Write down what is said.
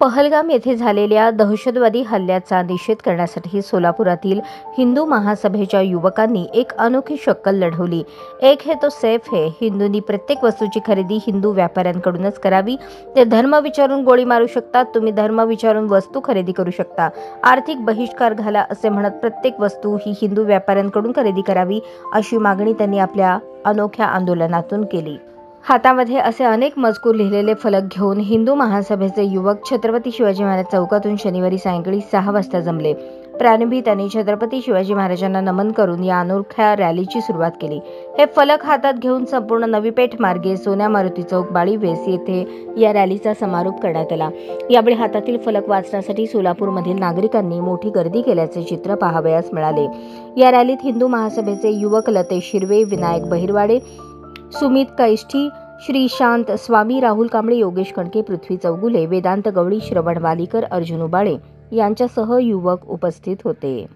पहलगाम येथे झालेल्या दहशतवादी हल्ल्याचा निषेध करण्यासाठी सोलापुरातील हिंदू महासभेच्या युवकांनी एक अनोखी शक्कल लढवली। एक है तो सैफ है। हिंदूंनी प्रत्येक वस्तूची खरेदी हिंदू व्यापाऱ्यांकडूनच करावी। ते धर्म विचारून गोळी मारू शकतात, तुम्ही धर्म विचारून वस्तू खरेदी करू शकता। आर्थिक बहिष्कार घाला असे म्हणत प्रत्येक वस्तू ही हिंदू व्यापाऱ्यांकडून खरेदी करावी अशी मागणी त्यांनी आपल्या अनोख्या आंदोलनातून केली। हातामध्ये असे अनेक मजकूर लिहिलेले फलक घेऊन हिंदू महासभेचे युवक छत्रपती शिवाजी महाराज चौकातून शनिवारी सायंकाळी 6 वाजता जमले। प्रारंभी त्यांनी छत्रपती शिवाजी महाराजांना नमन करून या अनोख्या रॅलीची सुरुवात केली। हे फलक हातात घेऊन संपूर्ण नवी पेठ मार्गे सोन्या मारुती चौक बाळीवेस येथे या रॅलीचा समारोप करण्यात आला। यावेळी हातातील फलक वाचण्यासाठी सोलापूरमधील नागरिकांनी मोठी गर्दी केल्याचे चित्र पाहावयास मिळाले। या रॅलीत हिंदू महासभेचे युवक लतेश शिर्वे, विनायक बहिरवाडे, सुमित कैष्ठी, श्रीशांत स्वामी, राहुल कांबळे, योगेश कणके, पृथ्वी चौगुले, वेदांत गवळी, श्रवण वालीकर, अर्जुन उबाळे यांच्यासह युवक उपस्थित होते।